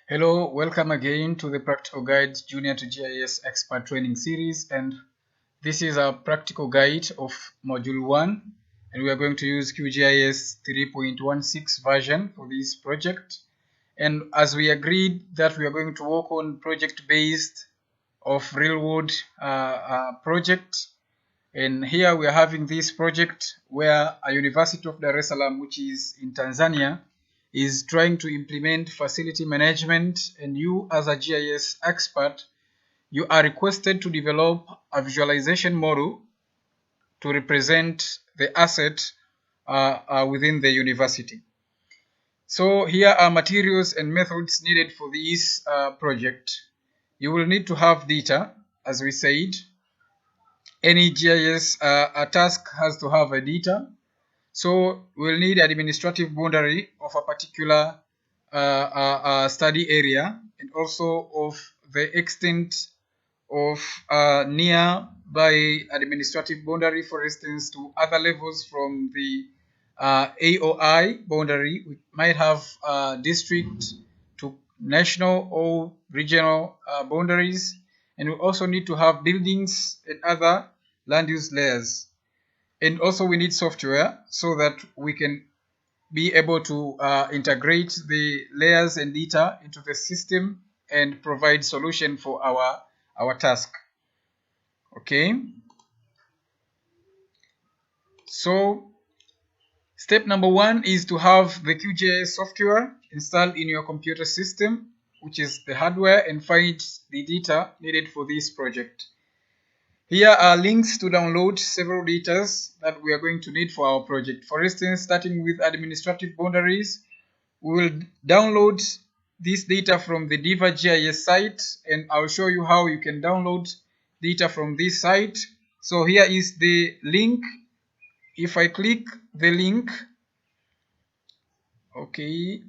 Hello, welcome again to the Practical Guide Junior to GIS Expert Training Series, and this is our practical guide of Module 1, and we are going to use QGIS 3.16 version for this project. And as we agreed that we are going to work on project-based of real-world project, and here we are having this project where a University of Dar es Salaam, which is in Tanzania, is trying to implement facility management, and you as a GIS expert, you are requested to develop a visualization model to represent the asset within the university. So here are materials and methods needed for this project. You will need to have data, as we said. Any GIS task has to have a data. So we'll need administrative boundary of a particular study area, and also of the extent of nearby administrative boundary, for instance, to other levels from the AOI boundary. We might have district to national or regional boundaries, and we also need to have buildings and other land use layers. And also we need software so that we can be able to integrate the layers and data into the system and provide solution for our task. Okay. So step number 1 is to have the QGIS software installed in your computer system, which is the hardware, and find the data needed for this project. Here are links to download several data that we are going to need for our project. For instance, starting with administrative boundaries, we will download this data from the Diva GIS site, and I'll show you how you can download data from this site. So here is the link. If I click the link, okay,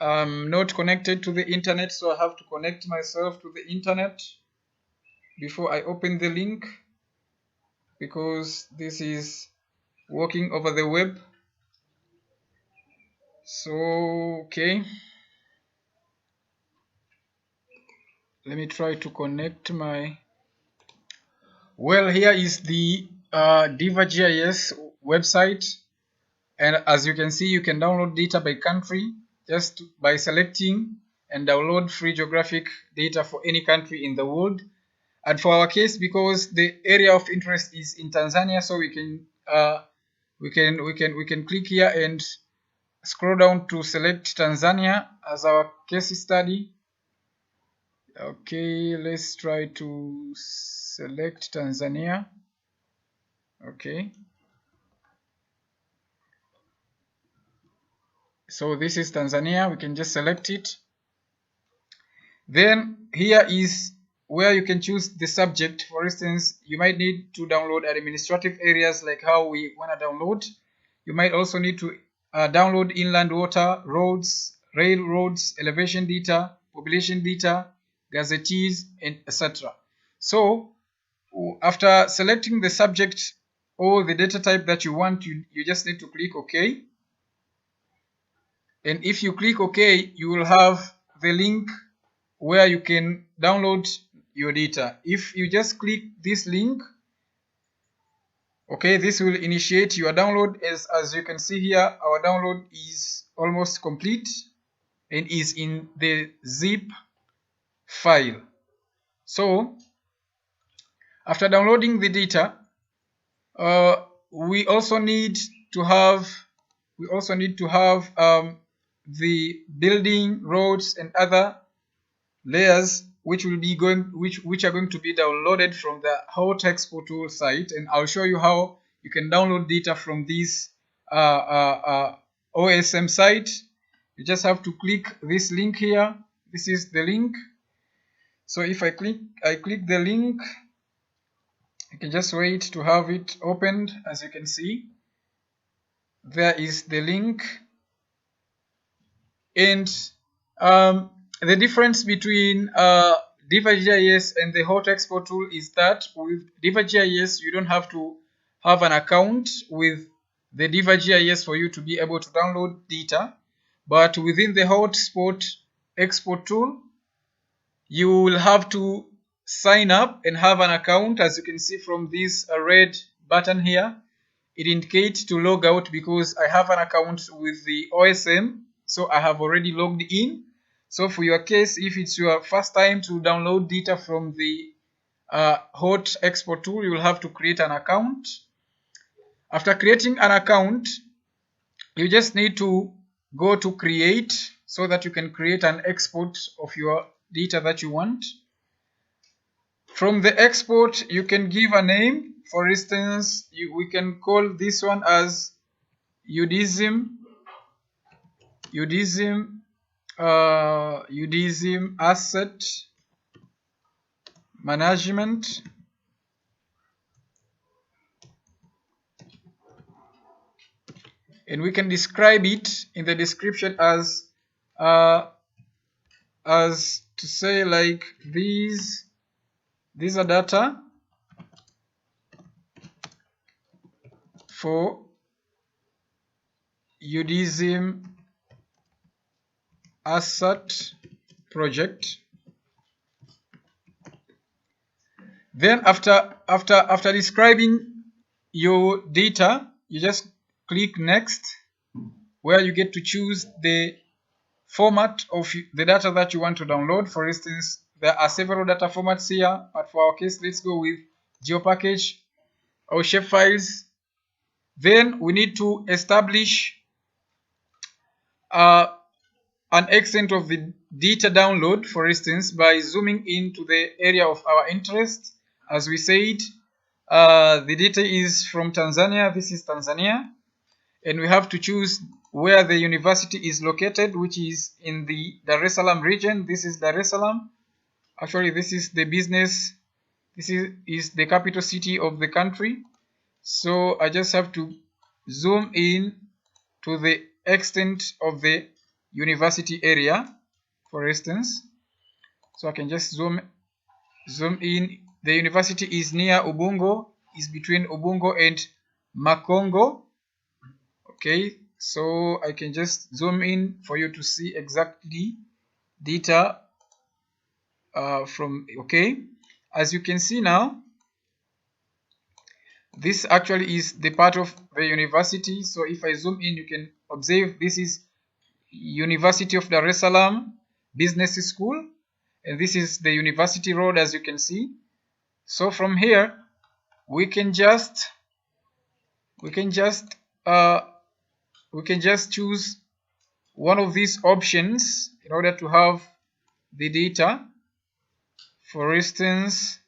I'm not connected to the internet, so I have to connect myself to the internet before I open the link, because this is working over the web. So okay, let me try to connect my, well, here is the Diva GIS website, and as you can see, you can download data by country just by selecting and download free geographic data for any country in the world. And for our case, because the area of interest is in Tanzania, so we can click here and scroll down to select Tanzania as our case study. Okay, let's try to select Tanzania. Okay, so this is Tanzania. We can just select it. Then here is where you can choose the subject. For instance, you might need to download administrative areas, like how we want to download. You might also need to download inland water, roads, railroads, elevation data, population data, gazettees, and etc. So after selecting the subject or the data type that you want, you just need to click OK. And if you click OK, you will have the link where you can download your data. If you just click this link, okay, this will initiate your download. As you can see here, our download is almost complete and is in the zip file. So after downloading the data, we also need to have the building, roads, and other layers which are going to be downloaded from the Hot Expo tool site, and I'll show you how you can download data from this OSM site. You just have to click this link here. This is the link. So if I click the link, you can just wait to have it opened. As you can see, there is the link. And the difference between Diva GIS and the Hot Expo tool is that with Diva GIS, you don't have to have an account with the Diva GIS for you to be able to download data. But within the Hotspot export tool, you will have to sign up and have an account. As you can see from this red button here, it indicates to log out because I have an account with the OSM, so I have already logged in. So for your case, if it's your first time to download data from the hot export tool, you will have to create an account. After creating an account, you just need to go to create so that you can create an export of your data that you want. From the export, you can give a name. For instance, we can call this one as UDSM asset management. And we can describe it in the description as to say like these are data for UDSM asset project. Then after describing your data, you just click next, where you get to choose the format of the data that you want to download. For instance, there are several data formats here, but for our case, let's go with GeoPackage or shapefiles. Then we need to establish an extent of the data download, for instance, by zooming into the area of our interest. As we said, the data is from Tanzania. This is Tanzania. And we have to choose where the university is located, which is in the Dar es Salaam region. This is Dar es Salaam. Actually, this is the business. This is the capital city of the country. So I just have to zoom in to the extent of the university area, for instance. So I can just zoom in. The university is near Ubungo, is between Ubungo and Makongo. Okay, so I can just zoom in for you to see exactly data from, okay. As you can see now, this actually is the part of the university. So if I zoom in, you can observe this is University of Dar es Salaam Business School, and this is the University Road, as you can see. So from here, we can just choose one of these options in order to have the data. For instance,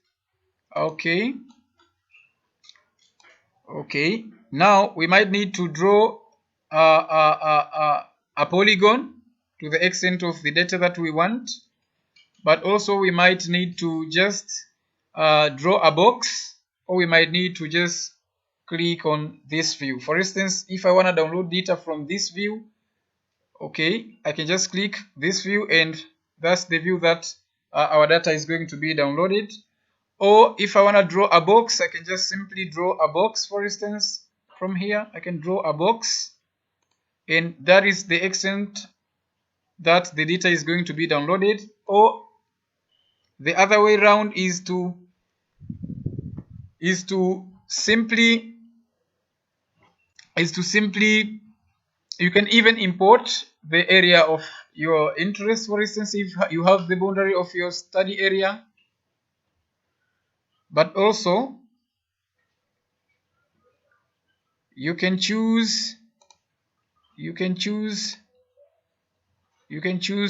okay, now we might need to draw a polygon to the extent of the data that we want, but also we might need to just draw a box, or we might need to just click on this view. For instance, if I want to download data from this view, okay, I can just click this view, and that's the view that our data is going to be downloaded. Or if I want to draw a box, I can just simply draw a box. For instance, from here, I can draw a box, and that is the extent that the data is going to be downloaded. Or the other way around is to simply you can even import the area of your interest. For instance, if you have the boundary of your study area, but also you can choose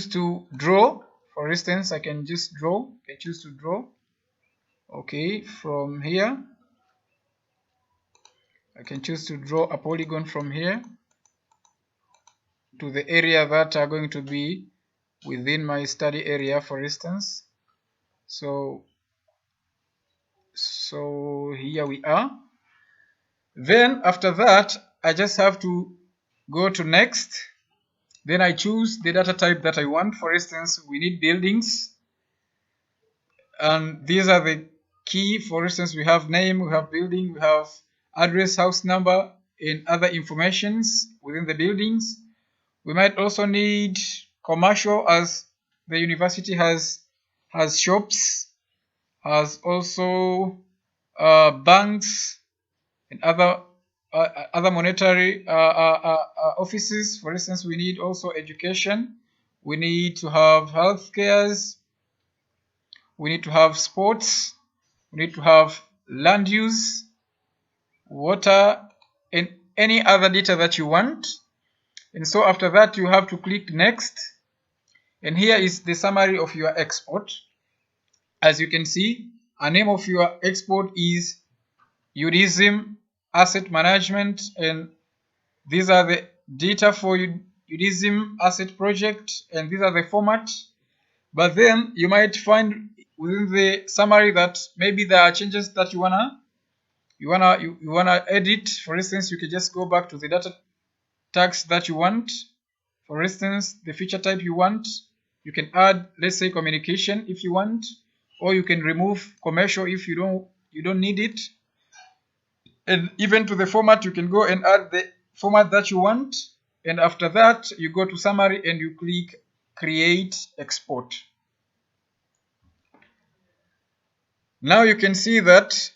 to draw. For instance, I can just draw. I can choose to draw. Okay, from here I can choose to draw a polygon from here to the area that are going to be within my study area, for instance. So here we are. Then after that, I just have to go to next. Then I choose the data type that I want. For instance, we need buildings, and these are the key. For instance, we have name, we have building, we have address, house number, and other informations within the buildings. We might also need commercial, as the university has shops, has also banks and other monetary offices. For instance, we need also education. We need to have health cares. We need to have sports. We need to have land use, water, and any other data that you want. And so after that, you have to click next. And here is the summary of your export. As you can see, a name of your export is UDISM Asset Management, and these are the data for UDISM Asset Project, and these are the format. But then you might find within the summary that maybe there are changes that you wanna edit. For instance, you can just go back to the data tags that you want. For instance, the feature type you want, you can add, let's say, communication if you want, or you can remove commercial if you don't need it. And even to the format, you can go and add the format that you want. And after that, you go to summary and you click create export. Now you can see that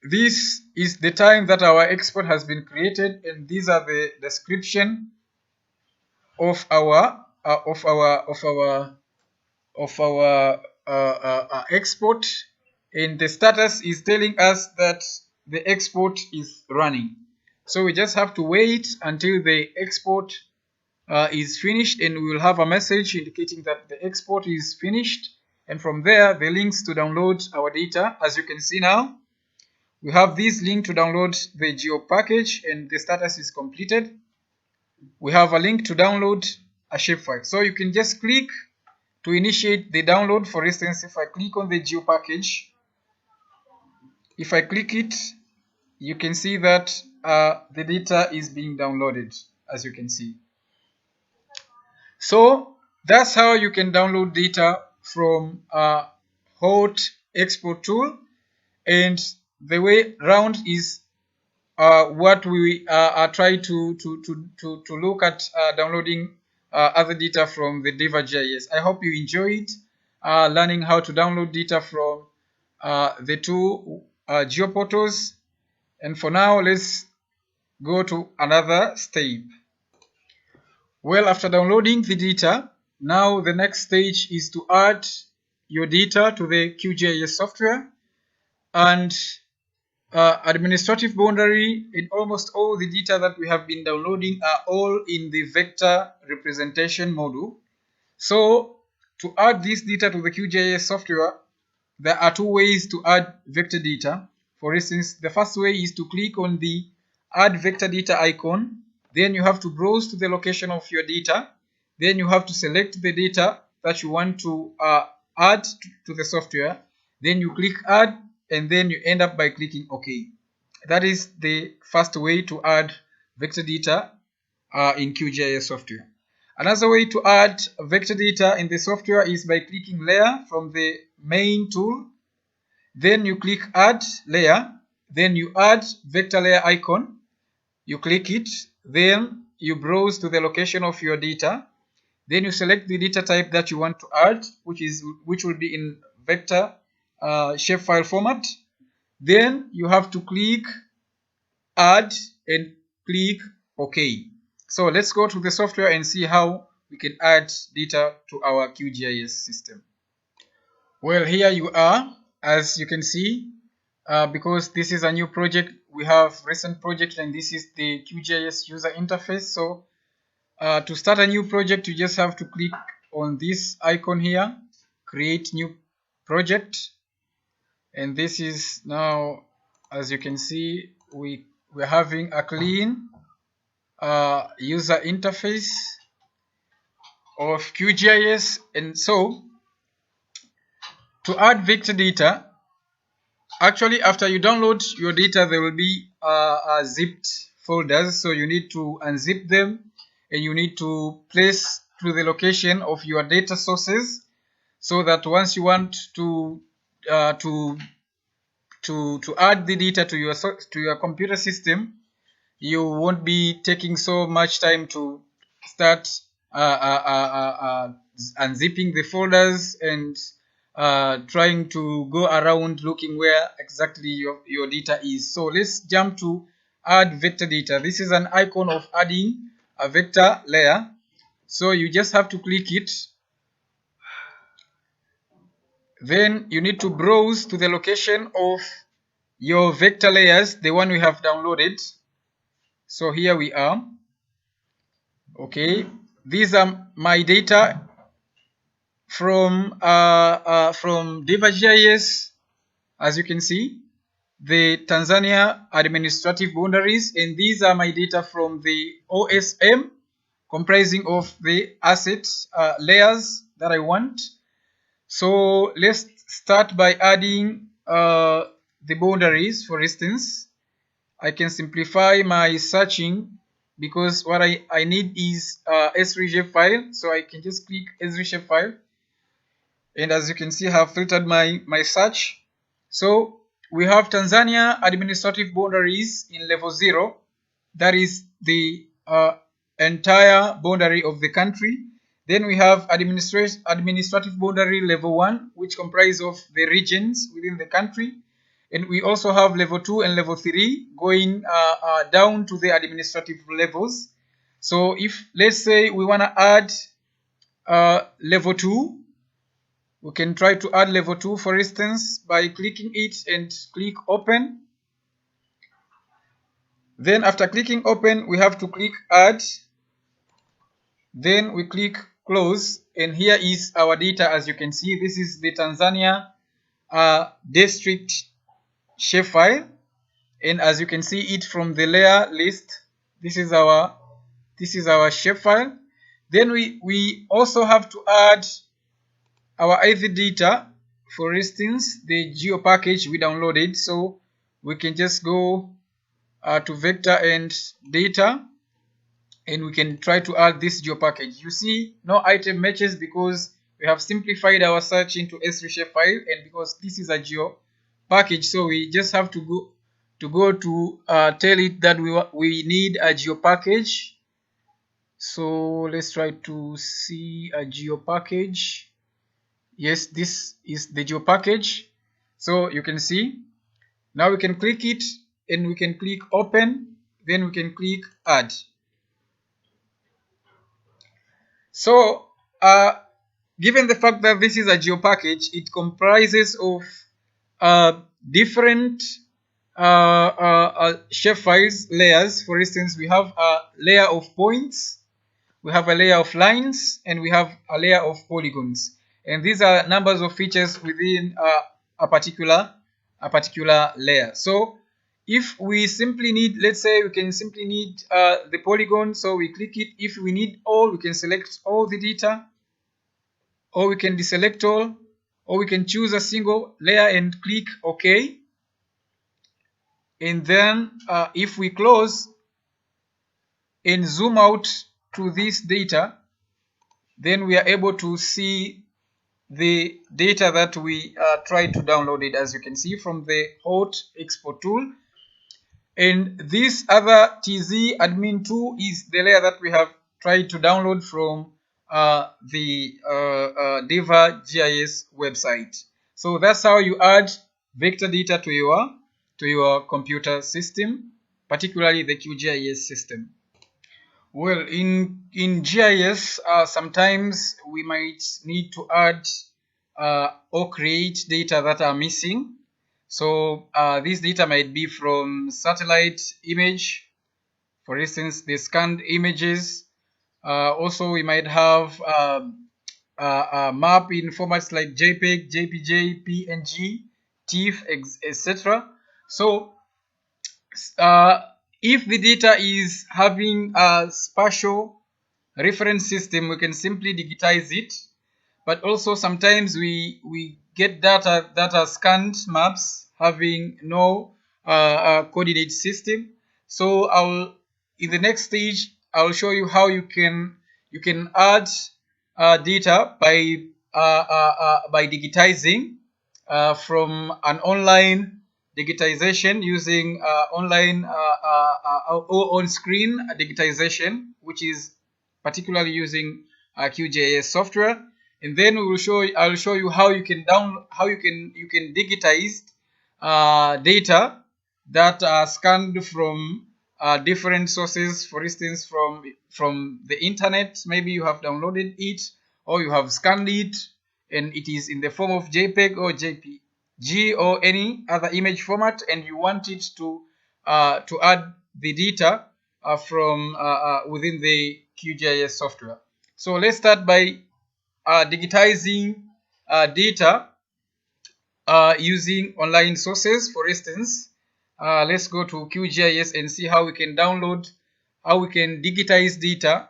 this is the time that our export has been created, and these are the description of our export, and the status is telling us that the export is running. So we just have to wait until the export is finished, and we will have a message indicating that the export is finished. And from there, the links to download our data. As you can see now, we have this link to download the Geo package, and the status is completed. We have a link to download a shapefile. So you can just click to initiate the download. For instance, if I click on the Geo package, if I click it, you can see that the data is being downloaded, as you can see. So that's how you can download data from a hot export tool, and the way round is what we are trying to look at, downloading other data from the Diva.gis. I hope you enjoyed learning how to download data from the two geoportals. And for now, let's go to another step. Well, after downloading the data, now the next stage is to add your data to the QGIS software, and administrative boundary in almost all the data that we have been downloading are all in the vector representation module. So to add this data to the QGIS software, there are two ways to add vector data. For instance, the first way is to click on the add vector data icon. Then you have to browse to the location of your data. Then you have to select the data that you want to add to the software. Then you click add, and then you end up by clicking OK. That is the first way to add vector data in QGIS software. Another way to add vector data in the software is by clicking layer from the main tool. Then you click add layer. Then you add vector layer icon. You click it. Then you browse to the location of your data. Then you select the data type that you want to add, which will be in vector shapefile format. Then you have to click add and click OK. So let's go to the software and see how we can add data to our QGIS system. Well, here you are. As you can see, because this is a new project, we have recent project, and this is the QGIS user interface. So to start a new project, you just have to click on this icon here, create new project. And this is now, as you can see, we're having a clean user interface of QGIS. And so to add vector data, actually after you download your data, there will be zipped folders. So you need to unzip them, and you need to place to the location of your data sources, so that once you want to add the data to your computer system, you won't be taking so much time to start unzipping the folders and trying to go around looking where exactly your data is. So let's jump to add vector data. This is an icon of adding a vector layer. So you just have to click it. Then you need to browse to the location of your vector layers, the one we have downloaded. So here we are. Okay, these are my data from GIS. As you can see, the Tanzania administrative boundaries, and these are my data from the OSM, comprising of the asset layers that I want. So let's start by adding the boundaries. For instance, I can simplify my searching because what I need is S3 file. So I can just click S3 file. And as you can see, I have filtered my search. So we have Tanzania administrative boundaries in level 0. That is the entire boundary of the country. Then we have administrative boundary level 1, which comprise of the regions within the country. And we also have level 2 and level 3 going down to the administrative levels. So if, let's say, we want to add level 2, we can try to add level 2, for instance, by clicking it and click open. Then after clicking open, we have to click add. Then we click close, and here is our data. As you can see, this is the Tanzania district shapefile, and as you can see it from the layer list, this is our shapefile. Then we also have to add our IV data, for instance, the geo package we downloaded. So we can just go to vector and data, and we can try to add this geo package. You see, no item matches because we have simplified our search into S3 shapefile, and because this is a geo package, so we just have to go to tell it that we need a geo package. So let's try to see a geo package. Yes, this is the geo package. So you can see, now we can click it and we can click open, then we can click add. So given the fact that this is a geo package, it comprises of different shapefiles layers. For instance, we have a layer of points, we have a layer of lines, and we have a layer of polygons. And these are numbers of features within a particular layer. So if we simply need, let's say we can simply need the polygon, so we click it. If we need all, we can select all the data, or we can deselect all, or we can choose a single layer and click OK. And then if we close and zoom out to this data, then we are able to see the data that we tried to download it, as you can see from the hot export tool. And this other TZ admin 2 is the layer that we have tried to download from the Diva GIS website. So that's how you add vector data to your computer system, particularly the QGIS system. Well, in GIS, sometimes we might need to add or create data that are missing. So this data might be from satellite image, for instance, the scanned images. Also, we might have a map in formats like JPEG, JPG, PNG, TIFF, etc. So if the data is having a spatial reference system, we can simply digitize it. But also sometimes we get data that are scanned maps having no coordinate system. So in the next stage I'll show you how you can add data by digitizing from an online digitization using online or on-screen digitization, which is particularly using QGIS software. And then I'll show you how you can digitize data that are scanned from different sources. For instance, from the internet, maybe you have downloaded it or you have scanned it, and it is in the form of JPEG or JPG or any other image format, and you want it to add the data from within the QGIS software. So let's start by digitizing data using online sources. For instance, let's go to QGIS and see how we can digitize data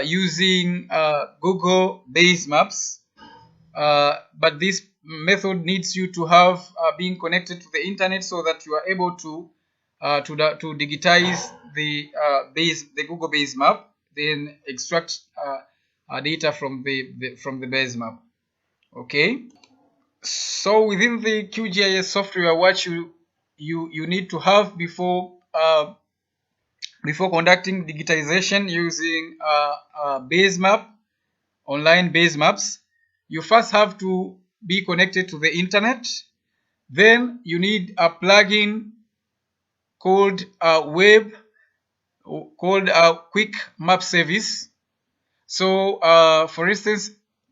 using Google Base Maps. But this method needs you to have being connected to the internet so that you are able to digitize the Google Base Map, then extract data from the base map. Okay. So within the QGIS software, what you need to have before conducting digitization using base map, online base maps, you first have to be connected to the internet. Then you need a plugin called Quick Map Service. So for instance,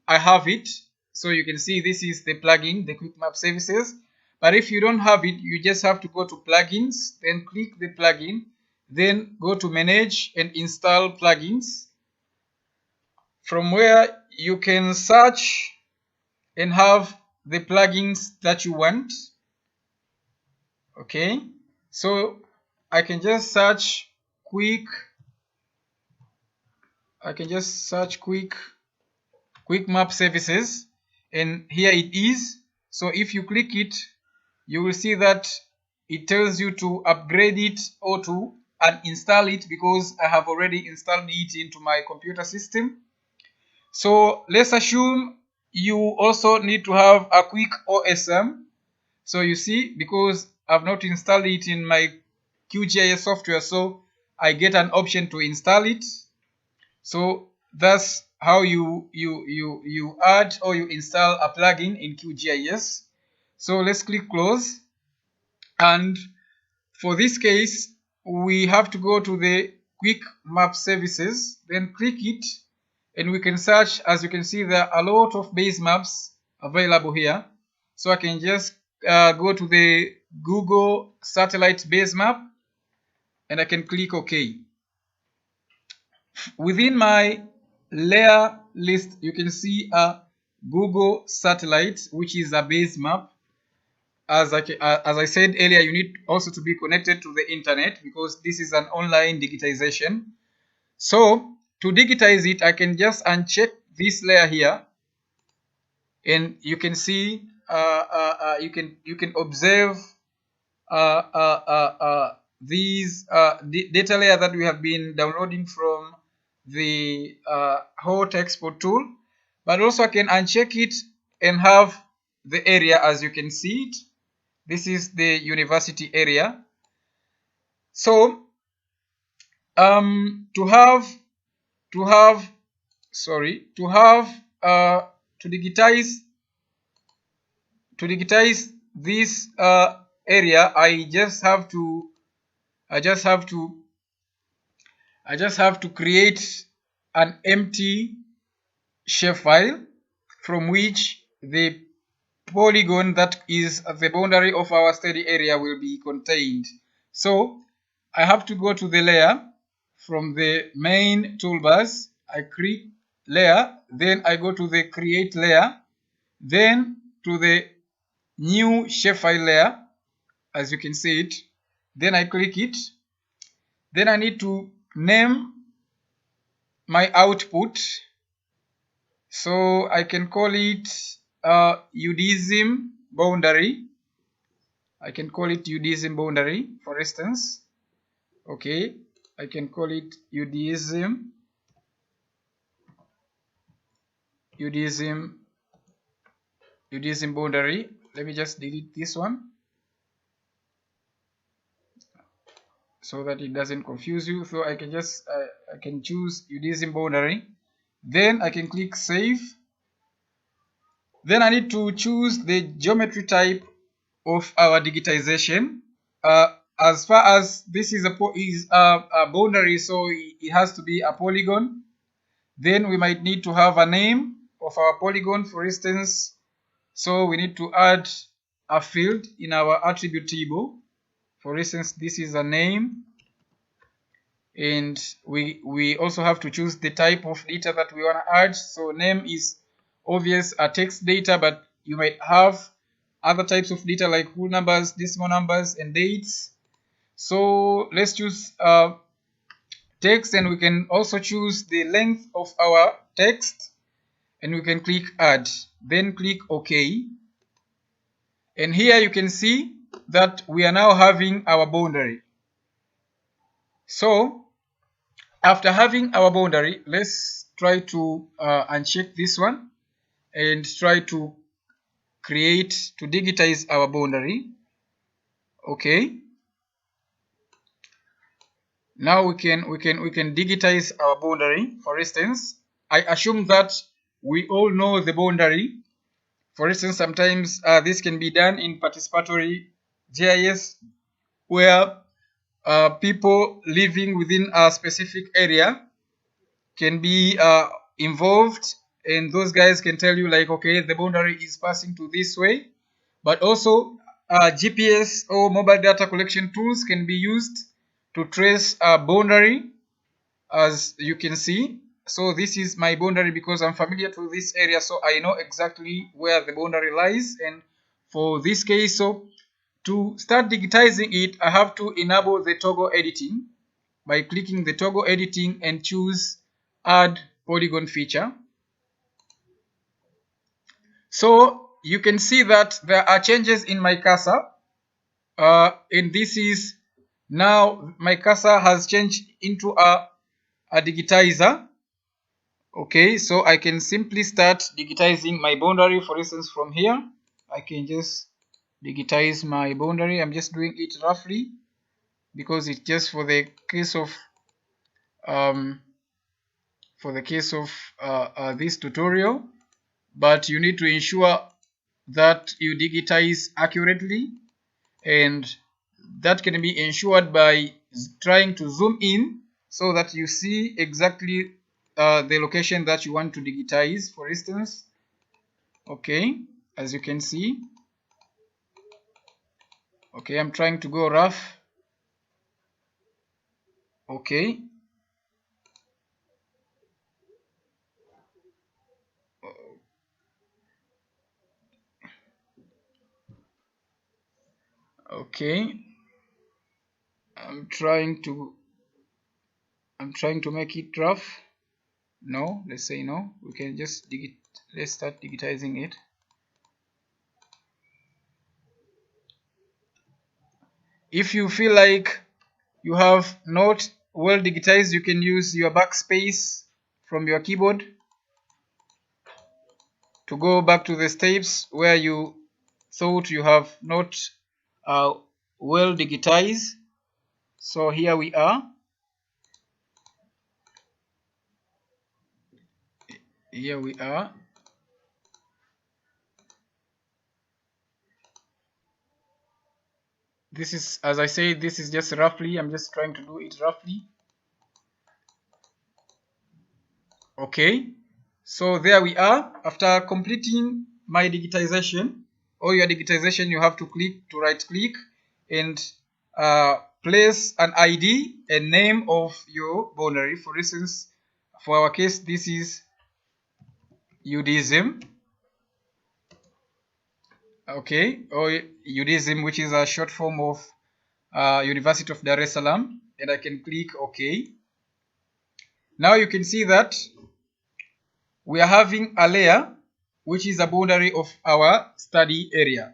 I have it. So you can see this is the plugin, the Quick Map Services. But if you don't have it, you just have to go to plugins, then click the plugin, then go to manage and install plugins, from where you can search and have the plugins that you want. Okay, so I can just search quick map services, and here it is. So if you click it, you will see that it tells you to upgrade it or to uninstall it, because I have already installed it into my computer system. So let's assume you also need to have a quick OSM. So you see, because I've not installed it in my QGIS software, so I get an option to install it. So that's how you add or you install a plugin in QGIS. So let's click close, and for this case we have to go to the Quick Map Services, then click it, and we can search. As you can see, there are a lot of base maps available here. So I can just go to the Google satellite base map, and I can click OK. Within my layer list, you can see a Google satellite, which is a base map. As I said earlier, you need also to be connected to the internet, because this is an online digitization. So to digitize it, I can just uncheck this layer here, and you can see you can observe these data layer that we have been downloading from the hot export tool. But also I can uncheck it and have the area. As you can see it, this is the university area. So to digitize this area, I just have to create an empty shapefile from which the polygon that is the boundary of our study area will be contained. So I have to go to the layer from the main toolbars. I click layer, then I go to the create layer, then to the new shapefile layer, as you can see it, then I click it. Then I need to name my output, so I can call it UDSIM boundary. I can call it UDSIM boundary, for instance. Okay, I can call it UDSIM boundary. Let me just delete this one. so that it doesn't confuse you. So I can just I can choose UDSM boundary, then I can click save. Then I need to choose the geometry type of our digitization. As far as this is a boundary, so it has to be a polygon. Then we might need to have a name of our polygon, for instance. So we need to add a field in our attribute table. For instance, this is a name, and we also have to choose the type of data that we want to add. So name is obvious, a text data, but you might have other types of data like whole numbers, decimal numbers, and dates. So let's choose text, and we can also choose the length of our text, and we can click add, then click OK. And here you can see that we are now having our boundary. So after having our boundary, let's try to uncheck this one and try to digitize our boundary. Okay. Now we can digitize our boundary. For instance, I assume that we all know the boundary. For instance, sometimes this can be done in participatory GIS, where people living within a specific area can be involved, and those guys can tell you like, okay, the boundary is passing to this way. But also GPS or mobile data collection tools can be used to trace a boundary, as you can see. So this is my boundary because I'm familiar to this area, so I know exactly where the boundary lies. And for this case, so to start digitizing it, I have to enable the toggle editing by clicking the toggle editing and choose add polygon feature. So you can see that there are changes in my cursor, and this is now my cursor has changed into a digitizer. Okay, so I can simply start digitizing my boundary. For instance, from here I can just digitize my boundary. I'm just doing it roughly because it's just for the case of this tutorial, but you need to ensure that you digitize accurately, and that can be ensured by trying to zoom in so that you see exactly the location that you want to digitize. For instance, okay, as you can see, okay, I'm trying to go rough. Okay, okay, I'm trying to make it rough. No, let's say no. We can just let's start digitizing it. If you feel like you have not well digitized, you can use your backspace from your keyboard to go back to the steps where you thought you have not well digitized. So here we are. Here we are. This is, as I say, this is just roughly. I'm just trying to do it roughly. Okay, so there we are. After completing my digitization or your digitization, you have to right click and place an ID and name of your boundary. For instance, for our case, this is UDSM. Okay, or UDSM, which is a short form of University of Dar es Salaam, and I can click OK. Now you can see that we are having a layer which is a boundary of our study area.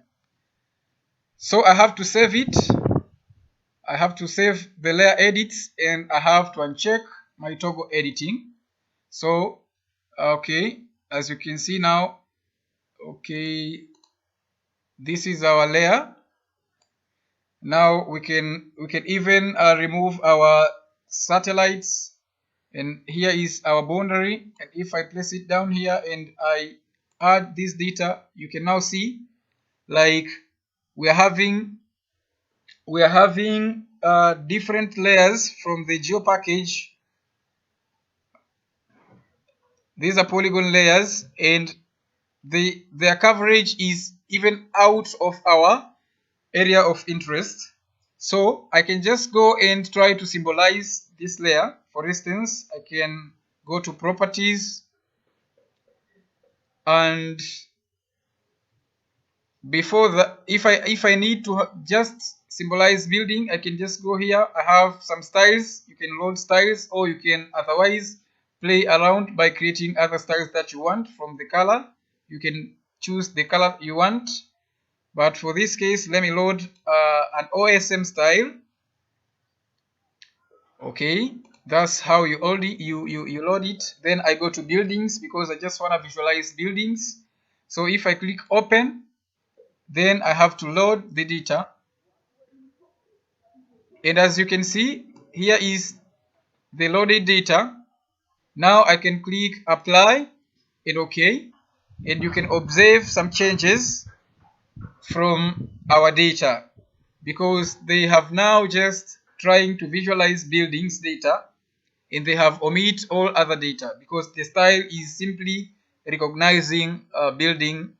So I have to save it. I have to save the layer edits, and I have to uncheck my toggle editing. So okay, as you can see now, okay, this is our layer. Now we can even remove our satellites, and here is our boundary. And if I place it down here and I add this data, you can now see like we are having different layers from the geo package. These are polygon layers, and their coverage is even out of our area of interest. So I can just go and try to symbolize this layer. For instance, I can go to properties, and before that, if I need to just symbolize building, I can just go here. I have some styles. You can load styles, or you can otherwise play around by creating other styles that you want from the color. You can choose the color you want, but for this case, let me load an OSM style. Okay, that's how you load it. Then I go to buildings because I just want to visualize buildings. So if I click open, then I have to load the data, and as you can see, here is the loaded data. Now I can click apply and OK, and you can observe some changes from our data, because they have now just trying to visualize buildings data, and they have omit all other data because the style is simply recognizing building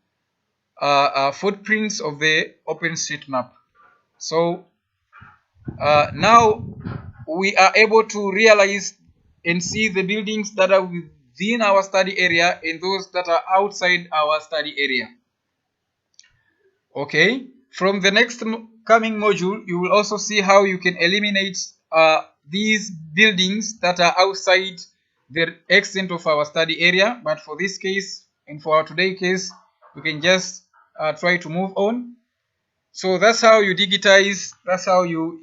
footprints of the OpenStreetMap. So now we are able to realize and see the buildings that are within our study area and those that are outside our study area. Okay, from the next coming module, you will also see how you can eliminate these buildings that are outside the extent of our study area. But for this case and for our today case, we can just try to move on. So that's how you digitize. That's how you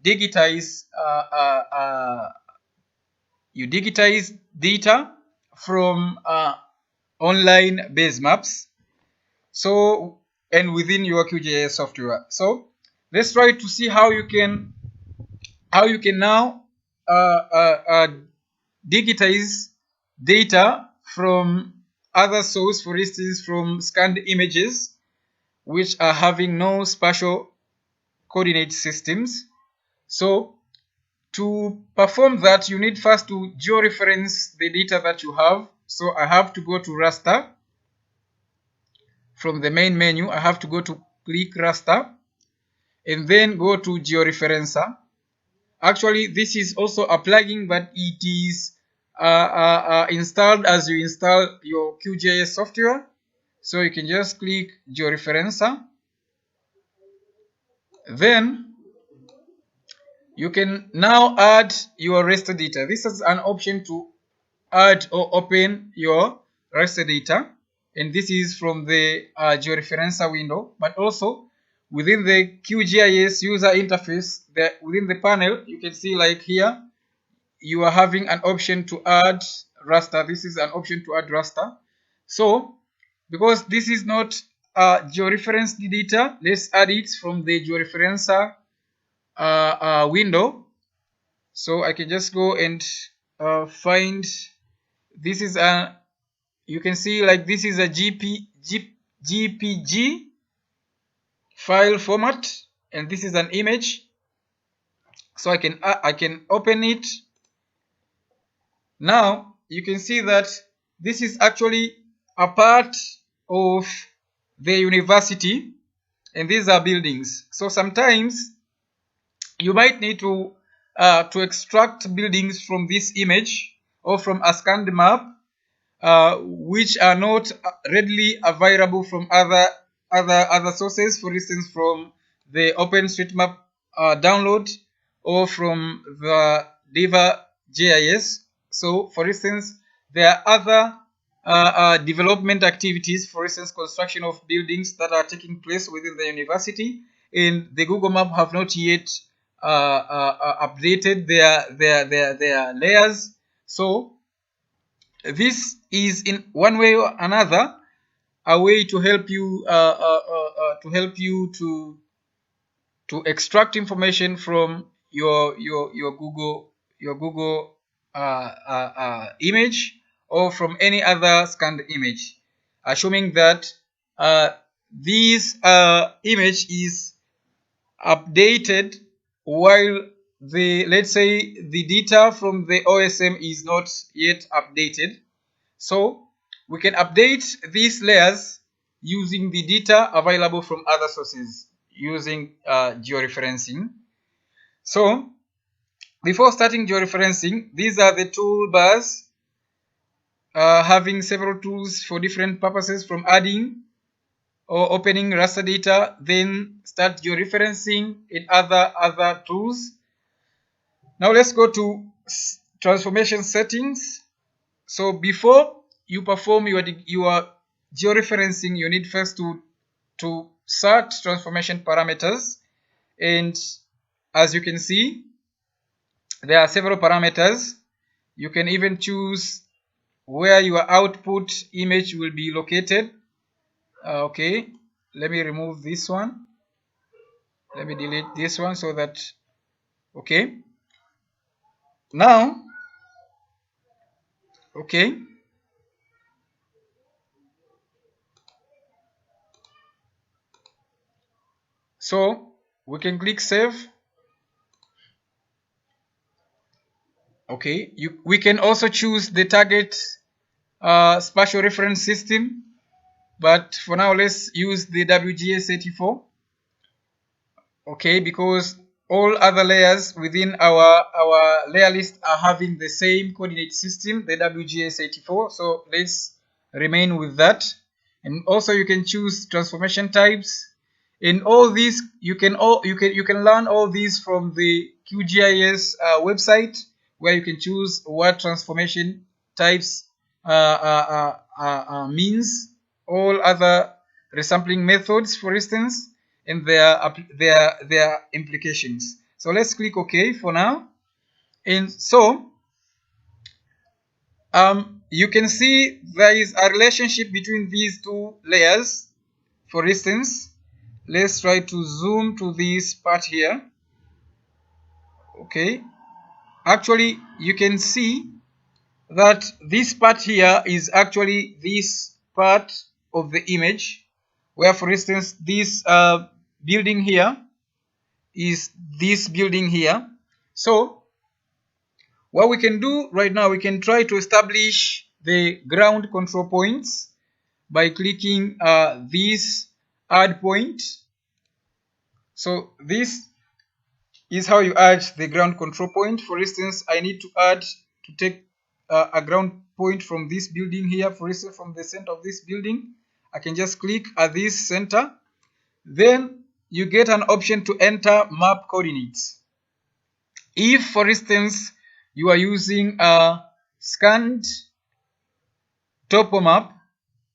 digitize. You digitize data from online base maps. So, and within your QGIS software. So let's try to see how you can now digitize data from other source, for instance from scanned images which are having no spatial coordinate systems. So to perform that, you need first to georeference the data that you have. So I have to go to raster. From the main menu, I have to go to click raster and then go to Geo Referencer. Actually, this is also a plugin, but it is installed as you install your QGIS software. So you can just click Geo Referencer. Then you can now add your raster data. This is an option to add or open your raster data, and this is from the Geo Referencer window. But also within the QGIS user interface, within the panel, you can see like here, you are having an option to add raster. This is an option to add raster. So because this is not georeferenced data, let's add it from the georeferencer window. So I can just go and find, this is a, you can see like this is a GPG file format, and this is an image. So I can open it. Now you can see that this is actually a part of the university, and these are buildings. So sometimes you might need to extract buildings from this image or from a scanned map, which are not readily available from other sources, for instance from the OpenStreetMap download or from the Diva GIS. So for instance, there are other development activities, for instance construction of buildings that are taking place within the university, and the Google Map have not yet updated their layers. So this is in one way or another a way to help you to extract information from your Google image or from any other scanned image, assuming that this image is updated while the, let's say, the data from the OSM is not yet updated. So we can update these layers using the data available from other sources using georeferencing. So before starting georeferencing, these are the toolbars, having several tools for different purposes, from adding or opening raster data, then start georeferencing in other tools. Now let's go to transformation settings. So before you perform your georeferencing, you need first to set transformation parameters, and as you can see, there are several parameters. You can even choose where your output image will be located. Okay, let me remove this one. Let me delete this one so that, okay. Now, okay. So we can click save. Okay, we can also choose the target spatial reference system, but for now let's use the WGS84. Okay, because all other layers within our layer list are having the same coordinate system, the WGS84. So let's remain with that. And also you can choose transformation types. In all these, you can learn all these from the QGIS website, where you can choose what transformation types means, all other resampling methods, for instance, and their implications. So let's click OK for now. And so you can see there is a relationship between these two layers. For instance, let's try to zoom to this part here. Okay, actually you can see that this part here is actually this part of the image, where, for instance, this building here is this building here. So what we can do right now, we can try to establish the ground control points by clicking this add point. So this is how you add the ground control point. For instance, I need to take a ground point from this building here, for instance, from the center of this building. I can just click at this center. Then you get an option to enter map coordinates. If, for instance, you are using a scanned topo map,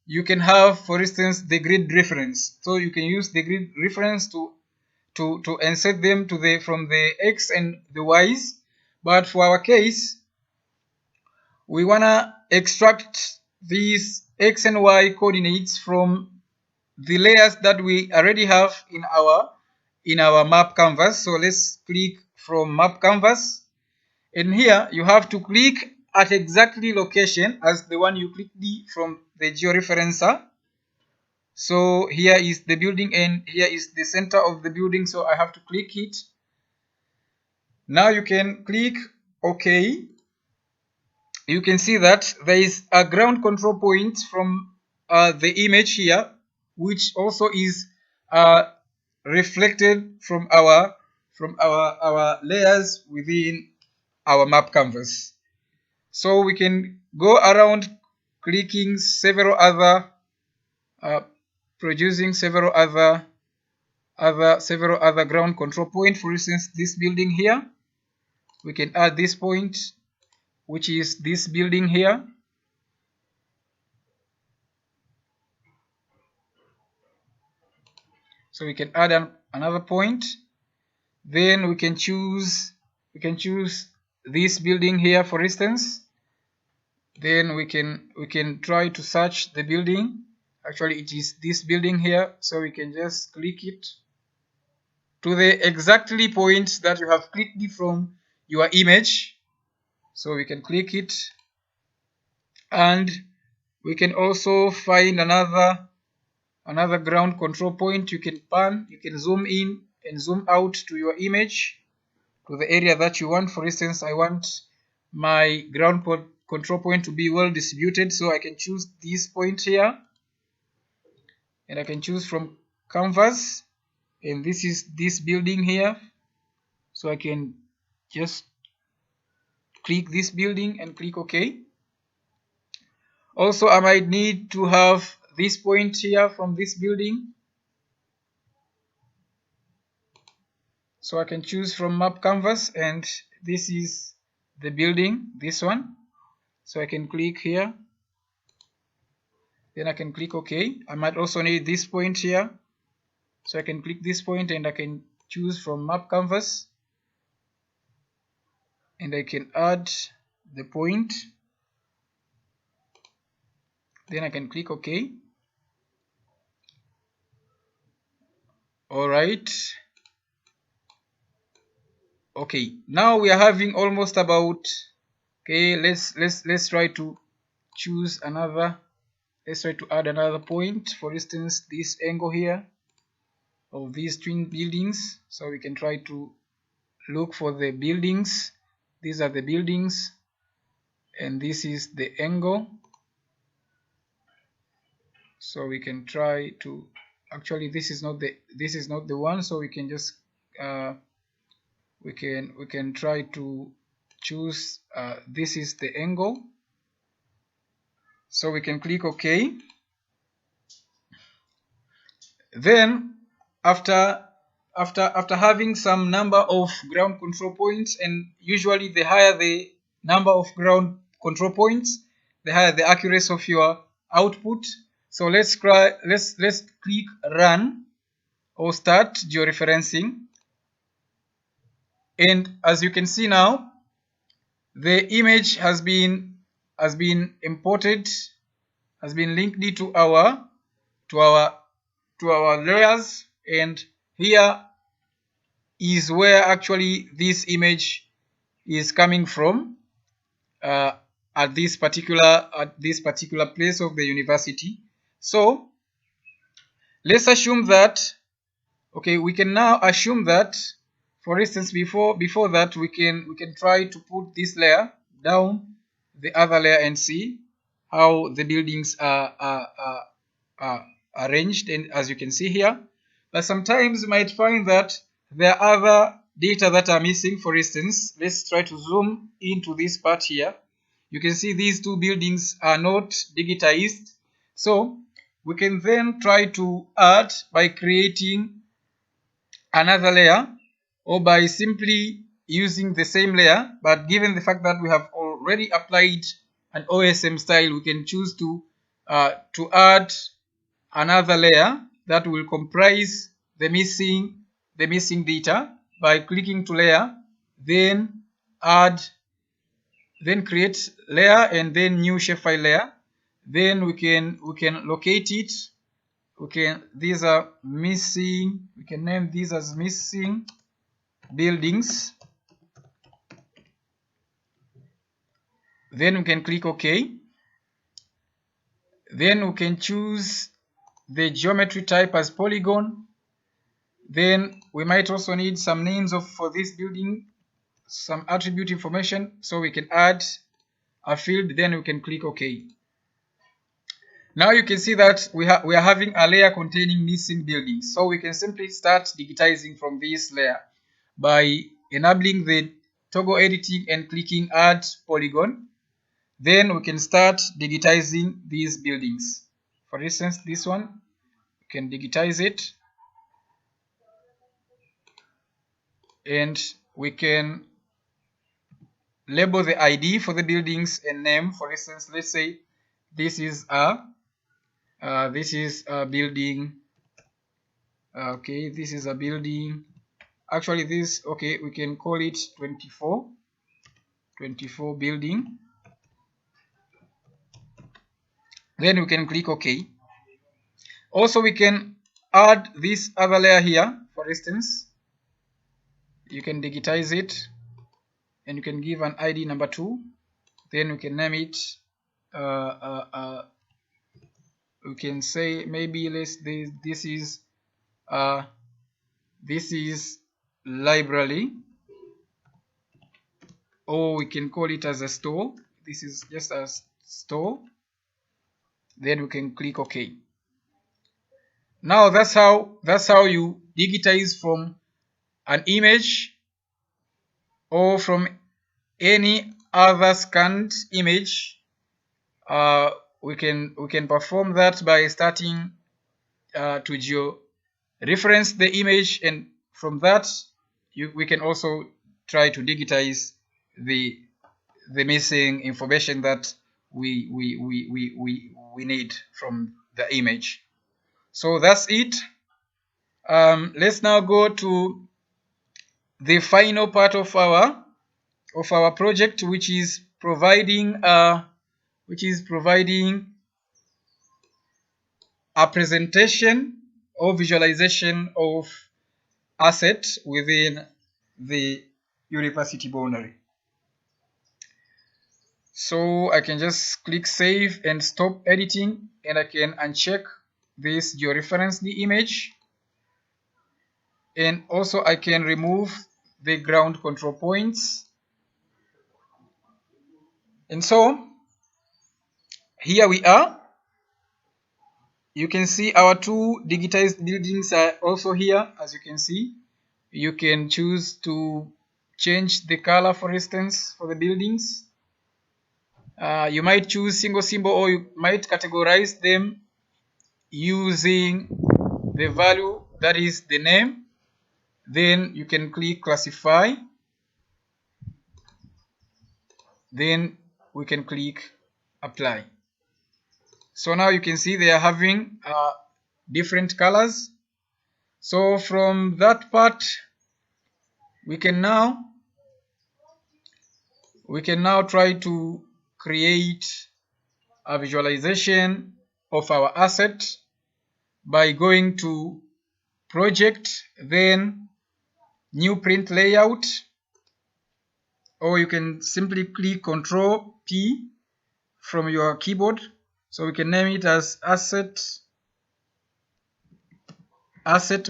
you can have, for instance, the grid reference. So you can use the grid reference to insert them to from the X and the Y's. But for our case, we wanna extract these X and Y coordinates from the layers that we already have in our map canvas. So let's click from map canvas, and here you have to click at exactly location as the one you clicked from the Geo Referencer. So here is the building and here is the center of the building, so I have to click it. Now you can click OK. You can see that there is a ground control point from the image here, which also is reflected from our layers within our map canvas. So we can go around clicking several other producing several other ground control point. For instance, this building here, we can add this point, which is this building here. So we can add another point. Then we can choose this building here, for instance. Then we can try to search the building. Actually, it is this building here, so we can just click it. to the exactly point that you have clicked from your image. So we can click it, and we can also find another ground control point. You can pan, you can zoom in and zoom out to your image, to the area that you want. For instance, I want my ground control point to be well distributed, so I can choose this point here, and I can choose from canvas, and this is this building here, so I can just click this building and click OK. Also, I might need to have this point here from this building, so I can choose from map canvas, and this is the building, this one, so I can click here, then I can click OK. I might also need this point here, so I can click this point and I can choose from map canvas, and I can add the point, then I can click OK. Alright, okay, now we are having almost about, okay, let's try to choose another, let's try to add another point, for instance this angle here of these twin buildings. So we can try to look for the buildings. These are the buildings, and this is the angle. So we can try to, actually this is not the one, so we can just we can try to choose this is the angle, so we can click OK. Then after having some number of ground control points, and usually the higher the number of ground control points, the higher the accuracy of your output. So let's click run or start georeferencing, and as you can see now, the image has been imported, has been linked to our layers, and here is where actually this image is coming from, at this particular place of the university. So let's assume that, okay, we can now assume that, for instance, before that, we can try to put this layer down the other layer and see how the buildings are arranged, and as you can see here. But sometimes you might find that there are other data that are missing. For instance, let's try to zoom into this part here. You can see these two buildings are not digitized, so we can then try to add by creating another layer, or by simply using the same layer, but given the fact that we have already applied an OSM style, we can choose to add another layer that will comprise the missing data by clicking to layer, then add, then create layer, and then new shapefile layer. Then we can locate it. These are missing, we can name these as missing buildings. Then we can click OK. Then we can choose the geometry type as polygon. Then we might also need some names for this building, some attribute information, so we can add a field, then we can click OK. Now you can see that we are having a layer containing missing buildings, so we can simply start digitizing from this layer by enabling the toggle editing and clicking add polygon. Then we can start digitizing these buildings. For instance, this one, we can digitize it, and we can label the ID for the buildings and name. For instance, let's say this is a building. Okay, this is a building. Actually, this, okay, we can call it 24 building. Then we can click OK. Also, we can add this other layer here, for instance. you can digitize it, and you can give an ID number 2. Then we can name it we can say maybe this is library, or we can call it as a store. This is just a store. Then we can click OK. Now that's how you digitize from an image or from any other scanned image. We can perform that by starting to geo reference the image, and from that we can also try to digitize the missing information that we need from the image. So that's it. Let's now go to the final part of our project, which is providing a presentation or visualization of assets within the university boundary. So I can just click save and stop editing, and I can uncheck this georeferenced image, and also I can remove the ground control points. And so here we are. You can see our 2 digitized buildings are also here. As you can see, you can choose to change the color, for instance, for the buildings. You might choose single symbol, or you might categorize them using the value that is the name. Then you can click classify. Then we can click apply. So now you can see they are having different colors. So from that part, we can now try to create a visualization of our asset by going to project, then new print layout, or you can simply click Ctrl P from your keyboard. So we can name it as asset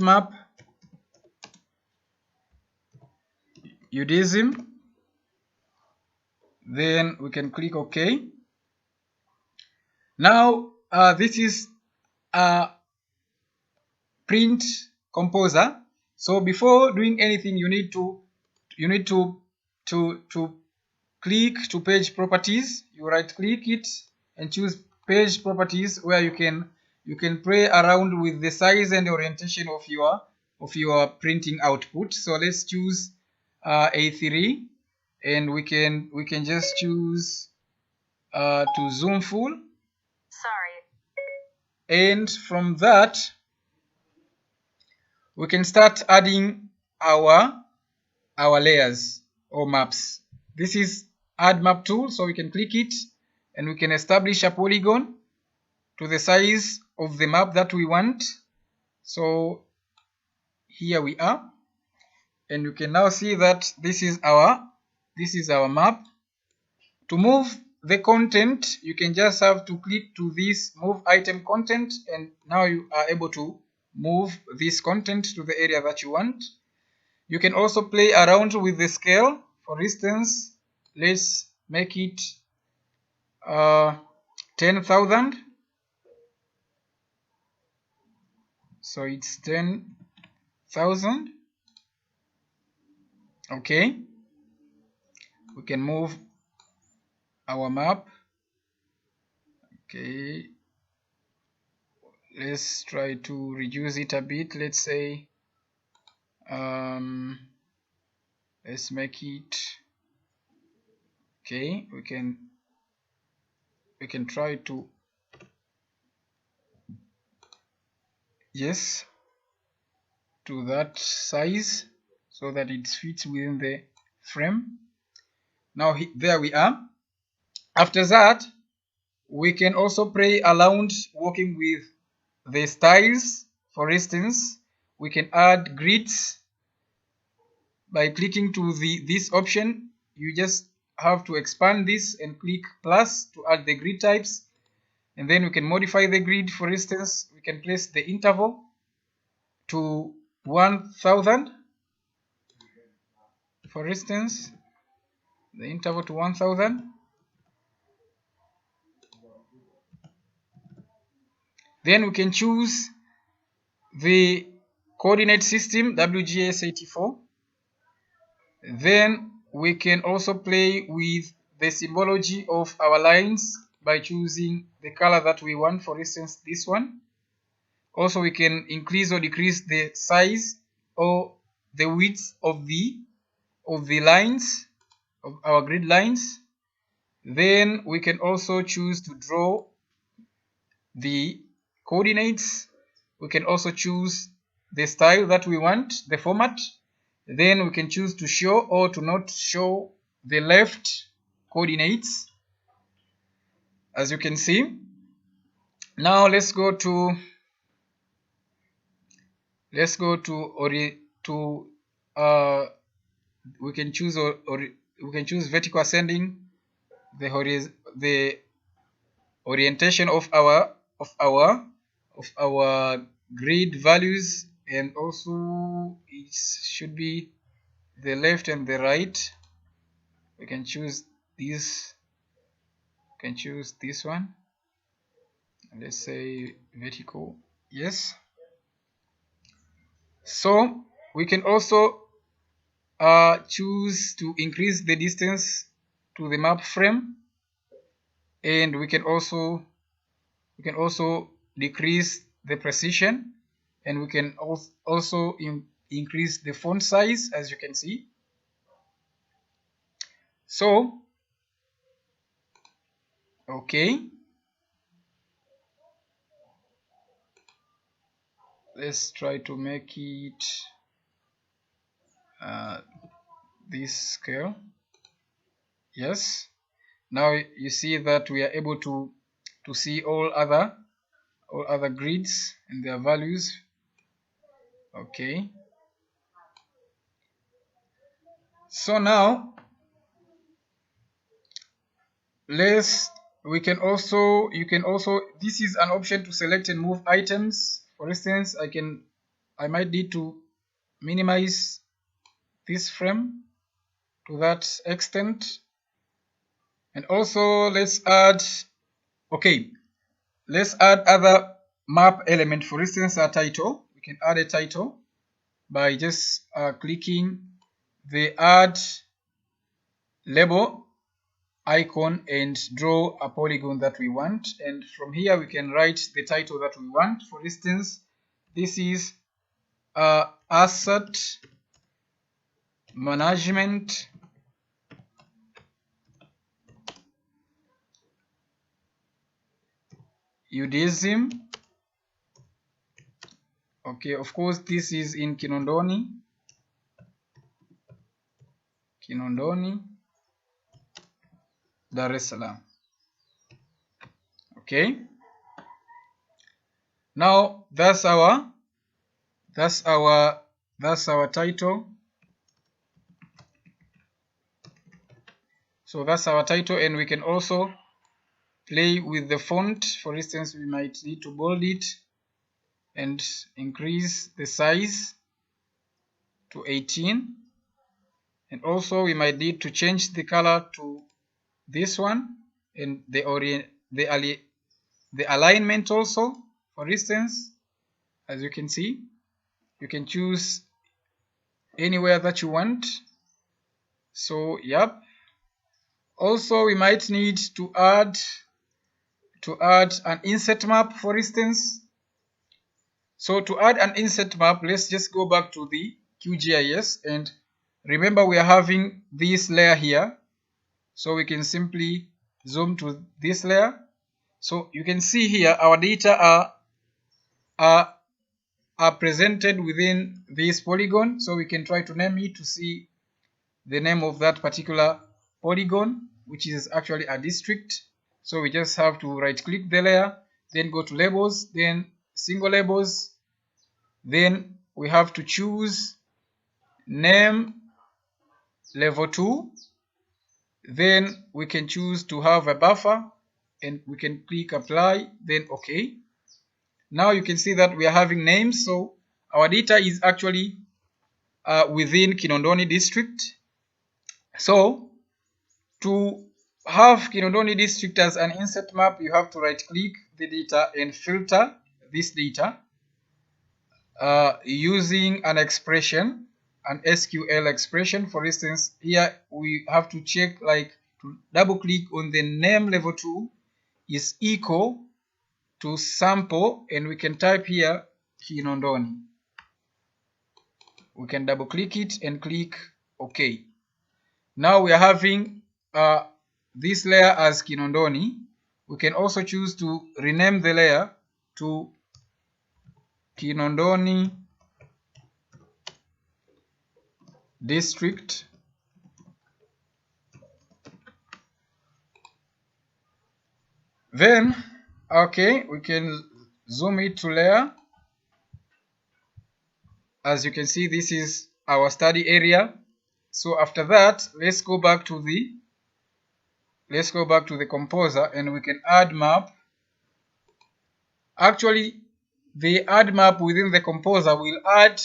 map UDism. Then we can click OK. Now this is a print composer. So before doing anything, you need to click to page properties. You right click it and choose page properties, where you can play around with the size and orientation of your printing output. So let's choose A3, and we can just choose to zoom full. Sorry. And from that, we can start adding our layers or maps. This is add map tool, so we can click it and we can establish a polygon to the size of the map that we want. So here we are, and you can now see that this is our map. To move the content, you can just have to click to this move item content, and now you are able to move this content to the area that you want. You can also play around with the scale. For instance, let's make it 10,000. So it's 10,000. Okay. We can move our map. Okay. Let's try to reduce it a bit. Let's say let's make it, okay, we can try to, yes, to that size so that it fits within the frame. Now there we are. After that, we can also play around working with the styles. For instance, we can add grids by clicking to this option, you just have to expand this and click plus to add the grid types, and then we can modify the grid. For instance, we can place the interval to 1000. For instance, the interval to 1000. Then we can choose the coordinate system WGS84. Then we can also play with the symbology of our lines by choosing the color that we want, for instance this one. Also we can increase or decrease the size or the width of the lines, of our grid lines. Then we can also choose to draw the coordinates. We can also choose the style that we want, the format. Then we can choose to show or to not show the left coordinates, as you can see. Now let's go to we can choose vertical ascending, the orientation of our grid values, and also it should be the left and the right. We can choose this. We can choose this one. Let's say vertical. Yes. So we can also choose to increase the distance to the map frame, and we can also decrease the precision, and we can also increase the font size, as you can see. So okay, let's try to make it this scale. Yes, now you see that we are able to see all other grids and their values. Okay, so now you can also, this is an option to select and move items. For instance, I might need to minimize this frame to that extent. And also let's add other map element. For instance, a title. We can add a title by just clicking the add label icon and draw a polygon that we want, and from here we can write the title that we want. For instance, this is asset management UDism. Okay, of course this is in Kinondoni, Dar es Salaam. Okay, now that's our title. So that's our title, and we can also play with the font. For instance, we might need to bold it and increase the size to 18, and also we might need to change the color to this one, and the alignment also. For instance, as you can see, you can choose anywhere that you want. So yep, also we might need to add an inset map, for instance. So to add an inset map, let's just go back to the QGIS, and remember we are having this layer here, so we can simply zoom to this layer. So you can see here our data are presented within this polygon, so we can try to name it to see the name of that particular polygon, which is actually a district. So we just have to right click the layer, then go to labels, then single labels, then we have to choose name level 2. Then we can choose to have a buffer and we can click apply, then OK. Now you can see that we are having names, so our data is actually within Kinondoni district. So to have Kinondoni district as an inset map, you have to right click the data and filter this data using an expression, an SQL expression. For instance, here we have to check, like, to double click on the name level 2 is equal to sample, and we can type here Kinondoni. We can double click it and click OK. Now we are having this layer as Kinondoni. We can also choose to rename the layer to Kinondoni district. Then, okay, we can zoom it to layer. As you can see, this is our study area. So after that, let's go back to the composer and we can add map. Actually, the add map within the composer will add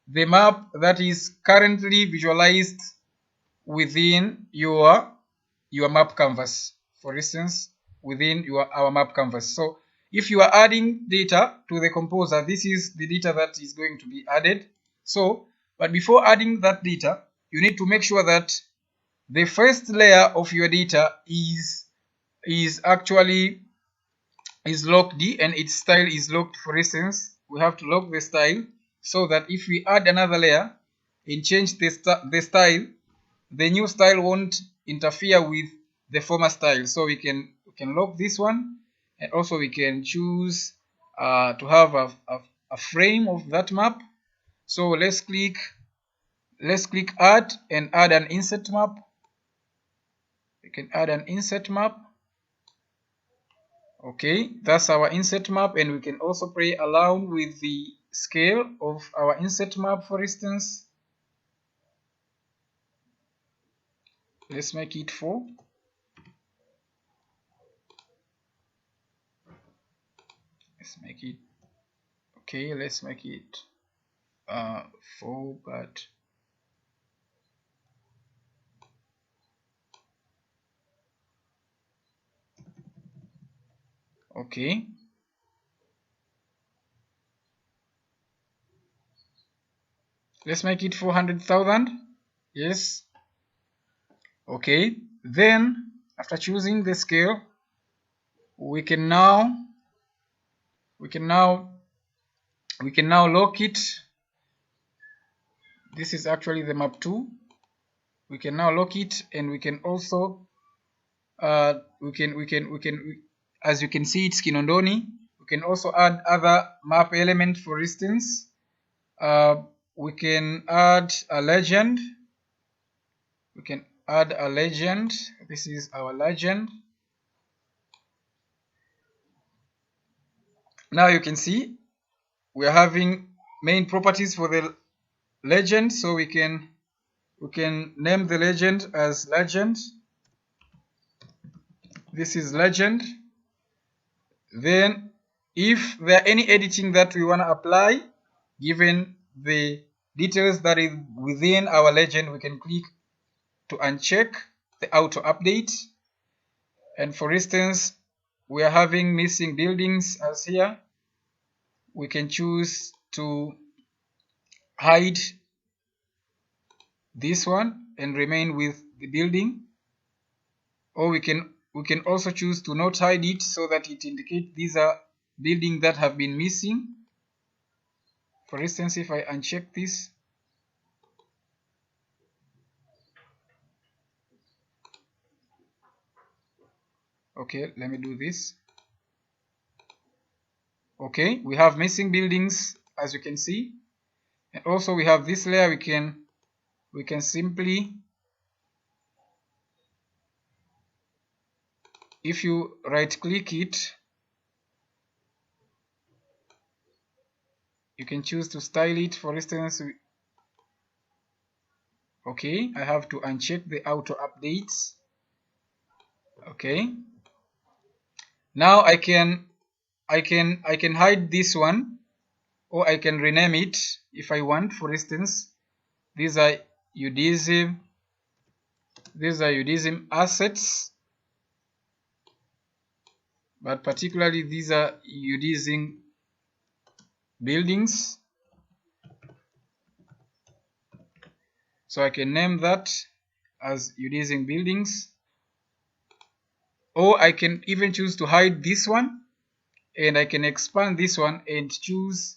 the map that is currently visualized within your map canvas. For instance, within our map canvas. So if you are adding data to the composer, this is the data that is going to be added. So, but before adding that data, you need to make sure that the first layer of your data is actually locked and its style is locked. For instance, we have to lock the style so that if we add another layer and change the style, the new style won't interfere with the former style. So we can lock this one, and also we can choose to have a frame of that map. So let's click add and add an inset map. We can add an inset map. Okay, that's our inset map, and we can also play around with the scale of our inset map. For instance, let's make it 4. Let's make it, okay, let's make it 4, but okay. Let's make it 400,000. Yes. Okay. Then after choosing the scale, we can now lock it. This is actually the map 2. We can now lock it, and we can also as you can see, it's Kinondoni. We can also add other map element. For instance, we can add a legend. We can add a legend. This is our legend. Now you can see we are having main properties for the legend. So we can name the legend as legend. This is legend. Then if there are any editing that we want to apply, given the details that is within our legend, we can click to uncheck the auto update. And for instance, we are having missing buildings as here. We can choose to hide this one and remain with the building, or we can also choose to not hide it so that it indicates these are buildings that have been missing. For instance, if I uncheck this, okay, let me do this. Okay, we have missing buildings, as you can see, and also we have this layer. We can simply, if you right click it, you can choose to style it. For instance, Okay, I have to uncheck the auto updates. Okay, now I can hide this one, or I can rename it if I want. For instance, these are UDism assets, but particularly these are UDism buildings. So I can name that as UDism buildings, or I can even choose to hide this one, and I can expand this one and choose.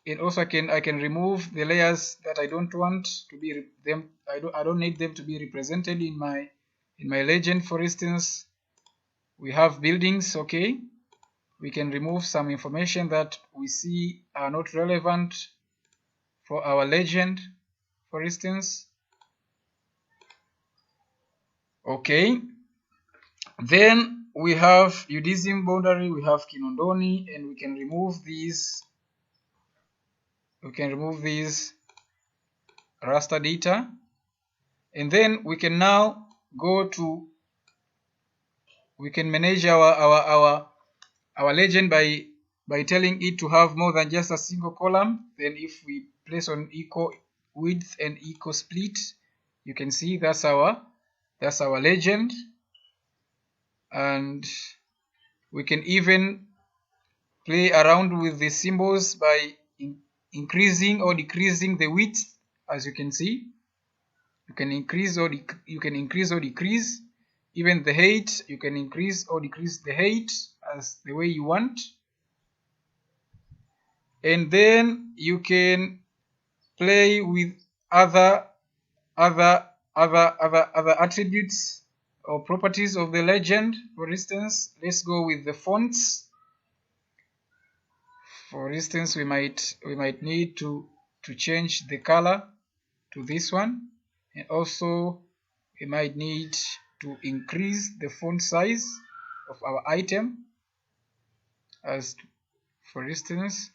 And also I can remove the layers that I don't want to be them. I don't need them to be represented in my legend. For instance, we have buildings. Okay, we can remove some information that we see are not relevant for our legend, for instance. Okay, then we have UDism boundary, we have Kinondoni, and we can remove these. We can remove these raster data, and then we can now go to. We can manage our legend by telling it to have more than just a single column. Then if we place on equal width and equal split, you can see that's our legend. And we can even play around with the symbols by increasing or decreasing the width. As you can see, you can increase or decrease. Even the height, you can increase or decrease the height as the way you want. And then you can play with other attributes or properties of the legend. For instance, let's go with the fonts. For instance, we might need to change the color to this one, and also we might need to increase the font size of our item, as for instance.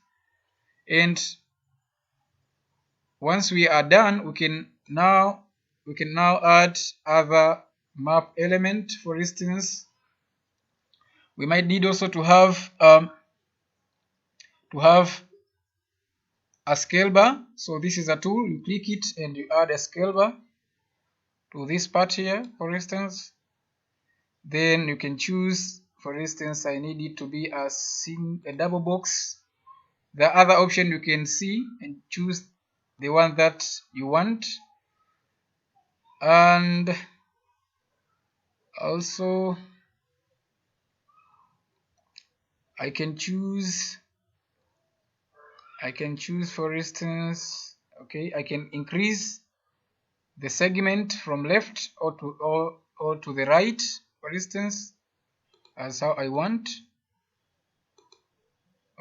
And once we are done, we can now add other map element. For instance, we might need also to have a scale bar. So this is a tool, you click it and you add a scale bar to this part here, for instance. Then you can choose, for instance, I need it to be a double box. The other option you can see and choose the one that you want. And also I can choose, for instance, okay, I can increase the segment from left or to the right, for instance, as how I want.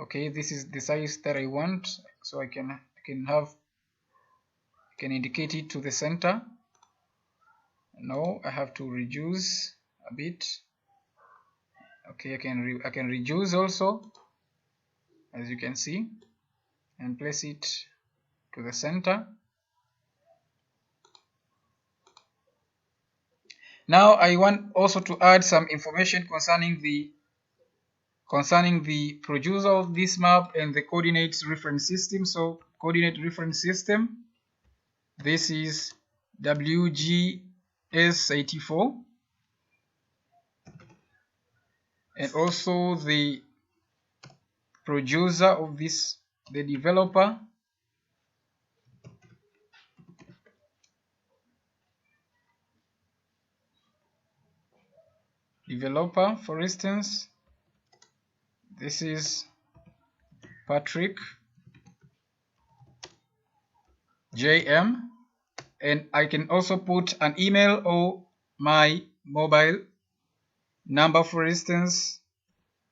Okay, this is the size that I want, so I can indicate it to the center. No, I have to reduce a bit. Okay, I can reduce also, as you can see, and place it to the center. Now I want also to add some information concerning the producer of this map and the coordinates reference system. So coordinate reference system, this is WGS 84, and also the producer of this, the developer, for instance, this is Patrick JM, and I can also put an email or my mobile number, for instance,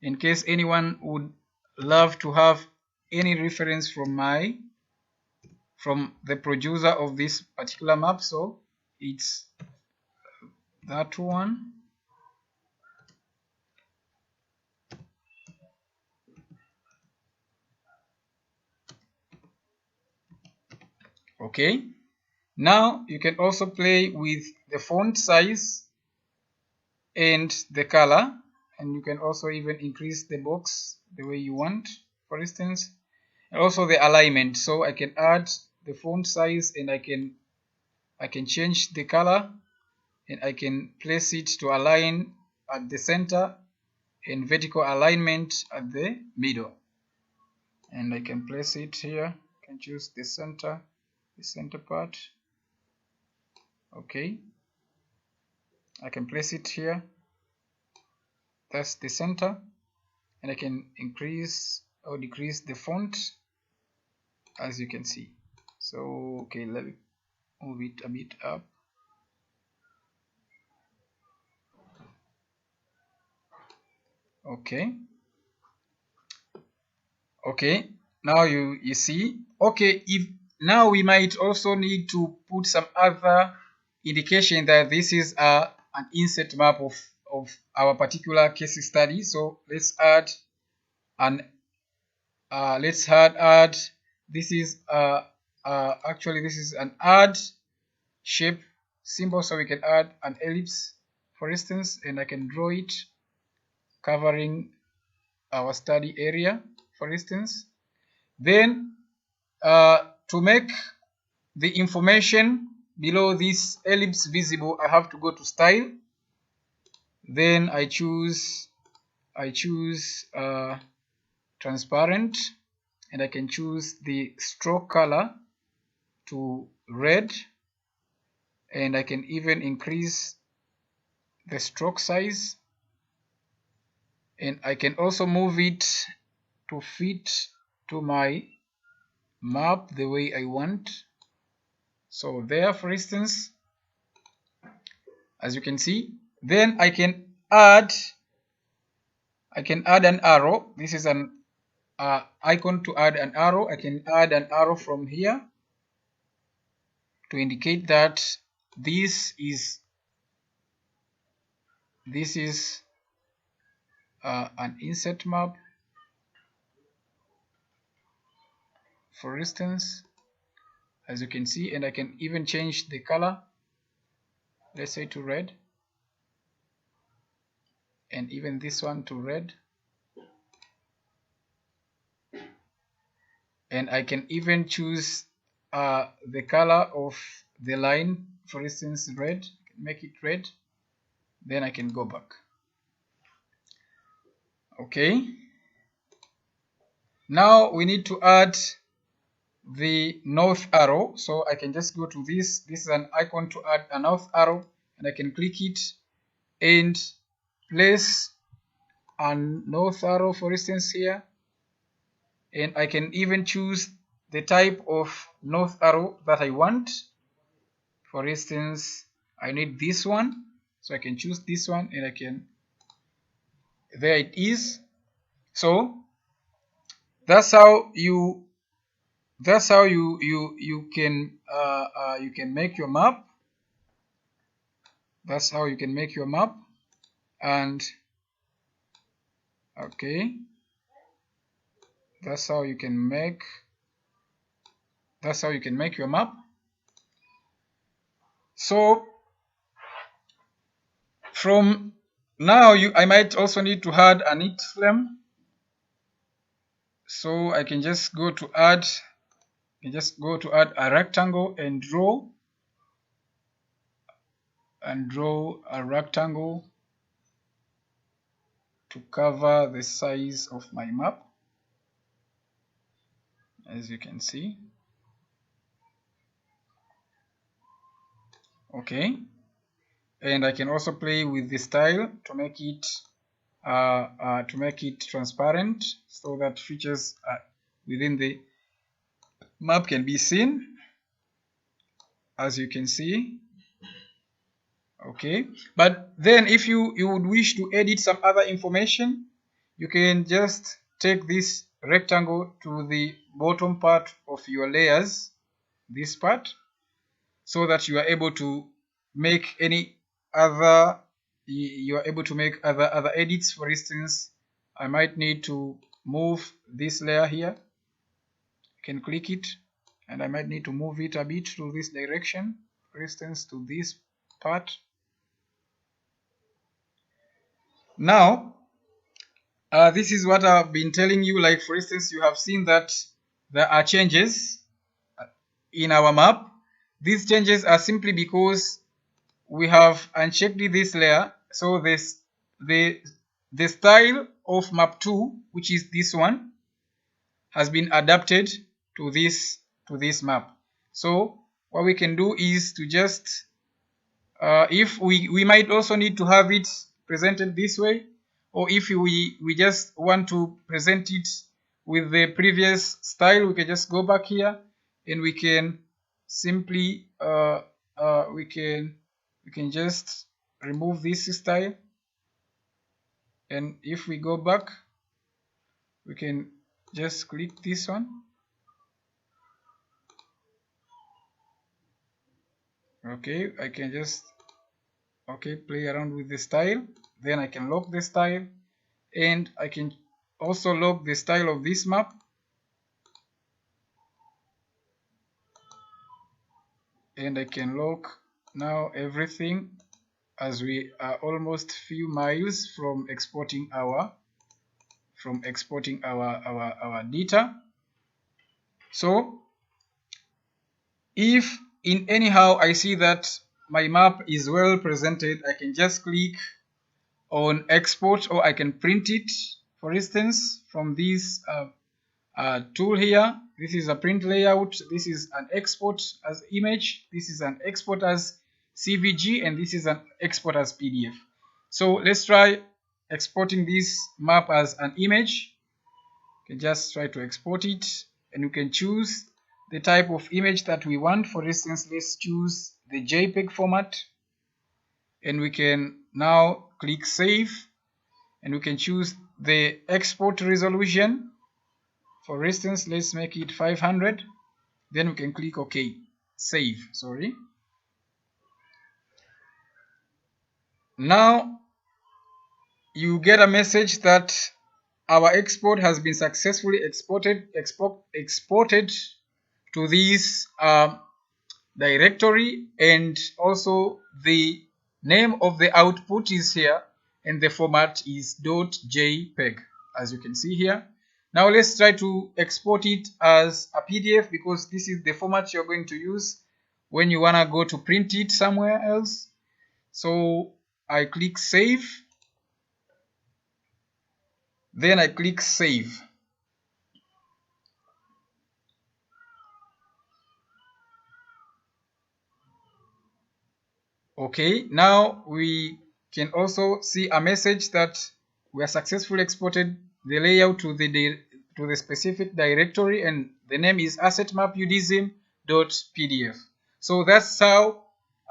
in case anyone would love to have any reference from the producer of this particular map. So it's that one. Okay, Now you can also play with the font size and the color, and you can also even increase the box the way you want, for instance, and also the alignment. So I can add the font size, and I can change the color, and I can place it to align at the center and vertical alignment at the middle. And I can place it here. I can choose the center part. Okay, I can place it here. That's the center, and I can increase or decrease the font, as you can see. So okay, let me move it a bit up. Okay, now you see. Okay, if now we might also need to put some other indication that this is an inset map of our particular case study. So let's add an add this is actually this is an add shape symbol, so we can add an ellipse, for instance, and I can draw it covering our study area, for instance. Then to make the information below this ellipse visible, I have to go to style. Then I choose transparent, and I can choose the stroke color to red, and I can even increase the stroke size, and I can also move it to fit to my map the way I want. So there, for instance, as you can see. Then I can add an arrow. This is an icon to add an arrow. I can add an arrow from here to indicate that this is an inset map, for instance, as you can see. And I can even change the color, let's say to red, and even this one to red, and I can even choose the color of the line, for instance red. Make it red, then I can go back. Okay, now we need to add the north arrow, so I can just go to this is an icon to add a north arrow, and I can click it and place a north arrow, for instance, here, and I can even choose the type of north arrow that I want. For instance, I need this one, so I can choose this one, and I can, there it is. So that's how you can make your map. That's how you can make your map. And okay, that's how you can make your map. So from now, I might also need to add a neat frame. So I can just go to add a rectangle and draw a rectangle to cover the size of my map, as you can see. Okay, and I can also play with the style to make it transparent, so that features within the map can be seen, as you can see. Okay, but then if you would wish to edit some other information, you can just take this rectangle to the bottom part of your layers, this part, so that you are able to make other edits. For instance, I might need to move this layer here. You can click it and I might need to move it a bit to this direction, for instance to this part. Now this is what I've been telling you. Like for instance, you have seen that there are changes in our map. These changes are simply because we have unchecked this layer. So this the style of map 2, which is this one, has been adapted to this map. So what we can do is to just if we might also need to have it presented this way, or if we just want to present it with the previous style, we can just go back here and we can simply we can just remove this style, and if we go back we can just click this one. Okay, I can just play around with the style, then I can lock the style, and I can also lock the style of this map. And I can lock now everything, as we are almost few miles from exporting our data. So if in anyhow I see that my map is well presented, I can just click on export, or I can print it, for instance, from this tool here. This is a print layout, this is an export as image, this is an export as CVG, and this is an export as PDF. So let's try exporting this map as an image. You can just try to export it, and you can choose the type of image that we want. For instance, let's choose the JPEG format, and we can now click save, and we can choose the export resolution. For instance, let's make it 500. Then we can click OK, save, sorry. Now you get a message that our export has been successfully exported to this directory, and also the name of the output is here, and the format is .jpeg, as you can see here. Now let's try to export it as a PDF, because this is the format you're going to use when you want to go to print it somewhere else. So I click save, then I click save. Okay, now we can also see a message that we are successfully exported the layout to the specific directory, and the name is assetmapudism.pdf. So that's how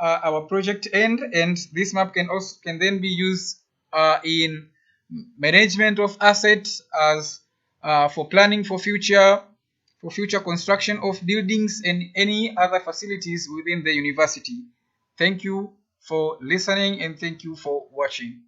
our project ends, and this map can then be used in management of assets, as for planning for future construction of buildings and any other facilities within the university. Thank you for listening, and thank you for watching.